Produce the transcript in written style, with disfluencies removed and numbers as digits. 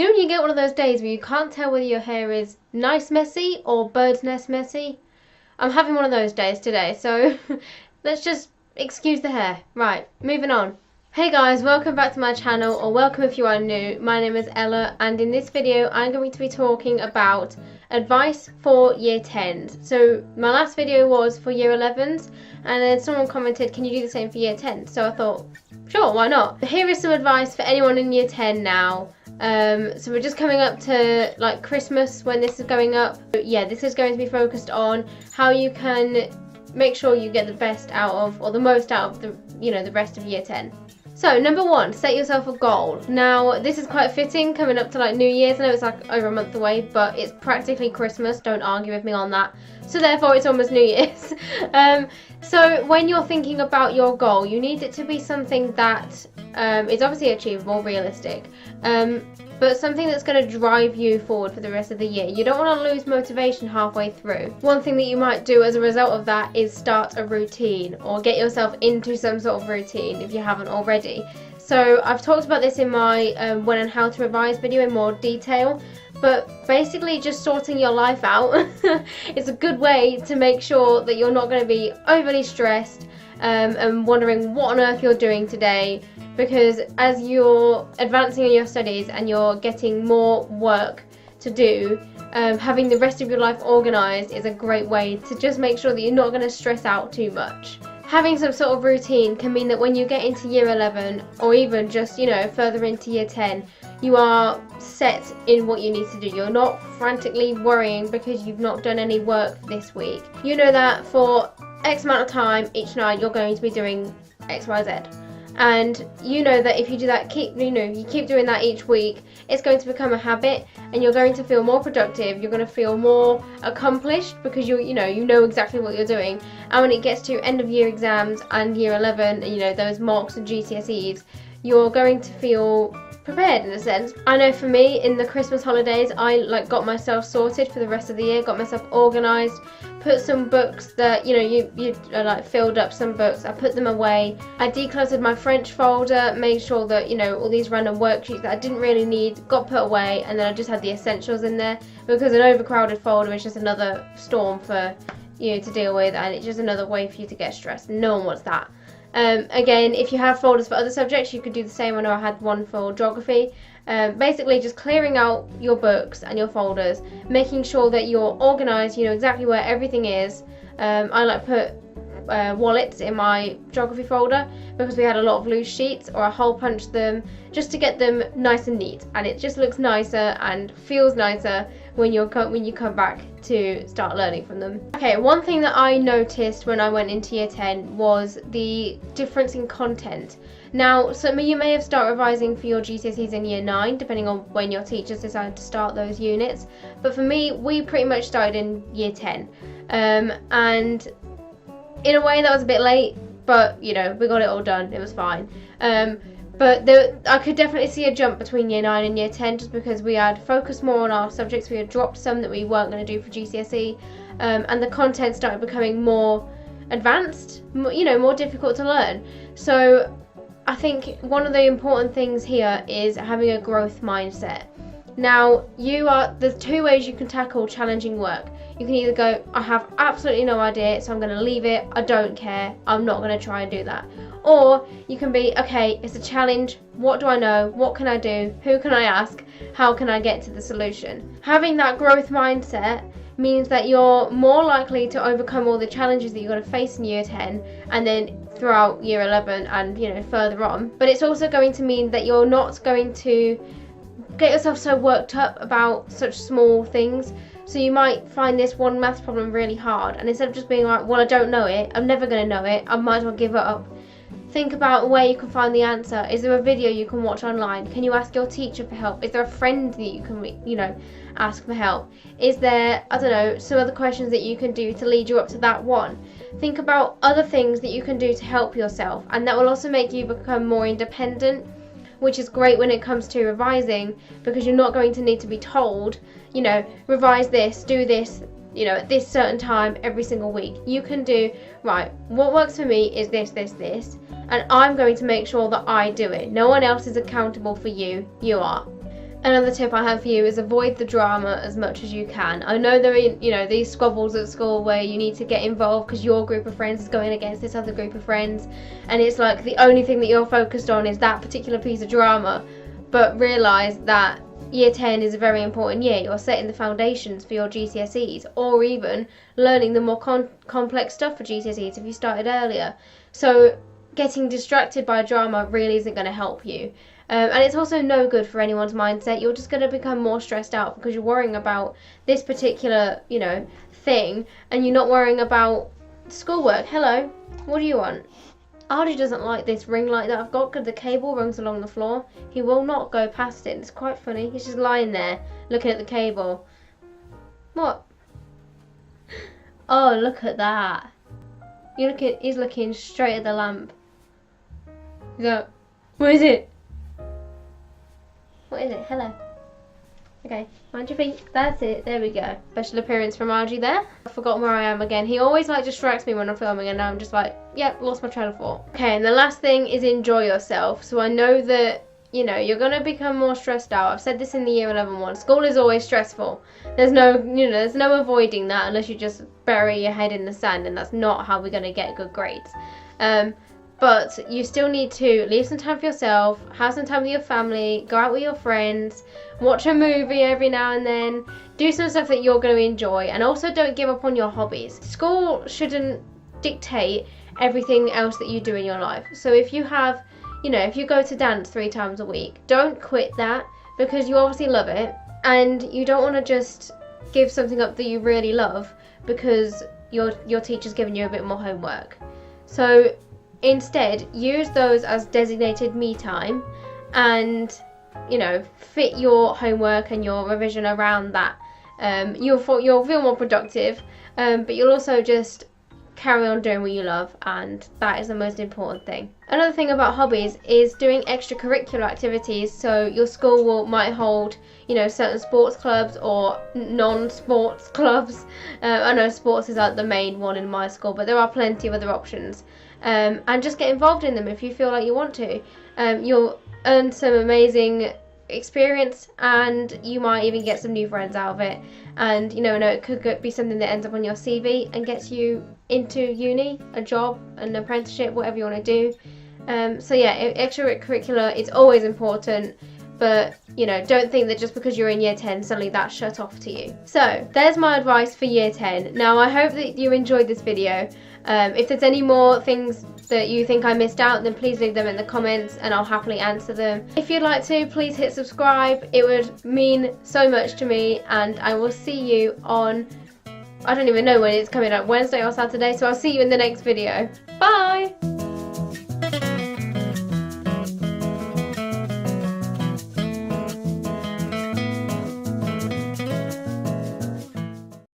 You know when you get one of those days where you can't tell whether your hair is nice messy or bird's nest messy? I'm having one of those days today, so let's just excuse the hair. Right, moving on. Hey guys, welcome back to my channel, or welcome if you are new. My name is Ella, and in this video I'm going to be talking about advice for year 10s. So my last video was for year 11s, and then someone commented, can you do the same for year 10? So I thought, sure, why not? Here is some advice for anyone in year 10 now. So we're just coming up to like Christmas when this is going up. Yeah, this is going to be focused on how you can make sure you get the best out of, or the most out of the rest of year 10. So number one, set yourself a goal. Now this is quite fitting coming up to like New Year's. I know it's like over a month away, but it's practically Christmas. Don't argue with me on that. So therefore it's almost New Year's. So when you're thinking about your goal, you need it to be something that is obviously achievable, realistic, but something that's going to drive you forward for the rest of the year. You don't want to lose motivation halfway through. One thing that you might do as a result of that is start a routine, or get yourself into some sort of routine if you haven't already. So I've talked about this in my when and how to revise video in more detail, but basically just sorting your life out is a good way to make sure that you're not going to be overly stressed and wondering what on earth you're doing today. Because as you're advancing in your studies and you're getting more work to do, having the rest of your life organised is a great way to just make sure that you're not going to stress out too much. Having some sort of routine can mean that when you get into year 11, or even just, further into year 10, you are set in what you need to do. You're not frantically worrying because you've not done any work this week. You know that for X amount of time each night you're going to be doing X, Y, Z. And you know that if you do that, you keep doing that each week, it's going to become a habit, and you're going to feel more productive. You're going to feel more accomplished because you know exactly what you're doing. And when it gets to end of year exams and year 11, those mocks and GCSEs, you're going to feel prepared in a sense. I know for me, in the Christmas holidays, I got myself sorted for the rest of the year, got myself organised, put some books that you filled up some books, I put them away, I decluttered my French folder, made sure that all these random worksheets that I didn't really need got put away, and then I just had the essentials in there, because an overcrowded folder is just another storm for you to deal with, and it's just another way for you to get stressed. No one wants that. Again, if you have folders for other subjects, you could do the same. I know I had one for geography. Basically just clearing out your books and your folders, making sure that you're organised, you know exactly where everything is. I put wallets in my geography folder because we had a lot of loose sheets, or I hole punched them just to get them nice and neat, and it just looks nicer and feels nicer when you come back to start learning from them. Okay, one thing that I noticed when I went into year 10 was the difference in content. Now, some of you may have started revising for your GCSEs in year 9, depending on when your teachers decided to start those units, but for me, we pretty much started in year 10, and in a way that was a bit late, but we got it all done. It was fine. But I could definitely see a jump between year 9 and year 10, just because we had focused more on our subjects. We had dropped some that we weren't going to do for GCSE, and the content started becoming more advanced, more difficult to learn. So I think one of the important things here is having a growth mindset. Now, there's two ways you can tackle challenging work. You can either go, I have absolutely no idea, so I'm going to leave it, I don't care, I'm not going to try and do that. Or you can be, okay, it's a challenge, what do I know, what can I do, who can I ask, how can I get to the solution? Having that growth mindset means that you're more likely to overcome all the challenges that you're going to face in year 10 and then throughout year 11 and further on. But it's also going to mean that you're not going to get yourself so worked up about such small things. So you might find this one maths problem really hard, and instead of just being like, well, I don't know it, I'm never going to know it, I might as well give up, think about where you can find the answer. Is there a video you can watch online? Can you ask your teacher for help? Is there a friend that you can ask for help? Is there, I don't know, some other questions that you can do to lead you up to that one? Think about other things that you can do to help yourself, and that will also make you become more independent, which is great when it comes to revising, because you're not going to need to be told, revise this, do this, at this certain time every single week. You can do, right, what works for me is this, this, this, and I'm going to make sure that I do it. No one else is accountable for you, you are. Another tip I have for you is avoid the drama as much as you can. I know there are, these squabbles at school where you need to get involved because your group of friends is going against this other group of friends, and it's like the only thing that you're focused on is that particular piece of drama. But realise that Year 10 is a very important year. You're setting the foundations for your GCSEs, or even learning the more complex stuff for GCSEs if you started earlier. So getting distracted by drama really isn't going to help you. And it's also no good for anyone's mindset. You're just going to become more stressed out because you're worrying about this particular, thing, and you're not worrying about schoolwork. Hello, what do you want? Archie doesn't like this ring light that I've got because the cable runs along the floor. He will not go past it. It's quite funny. He's just lying there looking at the cable. What? Oh, look at that. He's looking straight at the lamp. What is it? What is it? Hello. Okay, mind your feet. That's it. There we go. Special appearance from Archie there. I've forgotten where I am again. He always distracts me when I'm filming, and now I'm just like, yep, lost my train of thought. Okay, and the last thing is enjoy yourself. So I know that, you're going to become more stressed out. I've said this in the Year 11 one. School is always stressful. There's no avoiding that unless you just bury your head in the sand, and that's not how we're going to get good grades. But you still need to leave some time for yourself, have some time with your family, go out with your friends, watch a movie every now and then, do some stuff that you're going to enjoy, and also don't give up on your hobbies. School shouldn't dictate everything else that you do in your life. So if you have, if you go to dance 3 times a week, don't quit that because you obviously love it, and you don't want to just give something up that you really love because your teacher's giving you a bit more homework. So instead, use those as designated me time and, fit your homework and your revision around that. You'll feel more productive, but you'll also just carry on doing what you love, and that is the most important thing. Another thing about hobbies is doing extracurricular activities. So your school might hold, certain sports clubs or non-sports clubs. I know sports is like the main one in my school, but there are plenty of other options. And just get involved in them if you feel like you want to. You'll earn some amazing experience, and you might even get some new friends out of it. And it could be something that ends up on your CV and gets you into uni, a job, an apprenticeship, whatever you want to do. So yeah, extracurricular is always important. But, don't think that just because you're in Year 10, suddenly that's shut off to you. So, there's my advice for Year 10. Now, I hope that you enjoyed this video. If there's any more things that you think I missed out, then please leave them in the comments and I'll happily answer them. If you'd like to, please hit subscribe. It would mean so much to me, and I will see you on, I don't even know when it's coming out, Wednesday or Saturday, so I'll see you in the next video. Bye!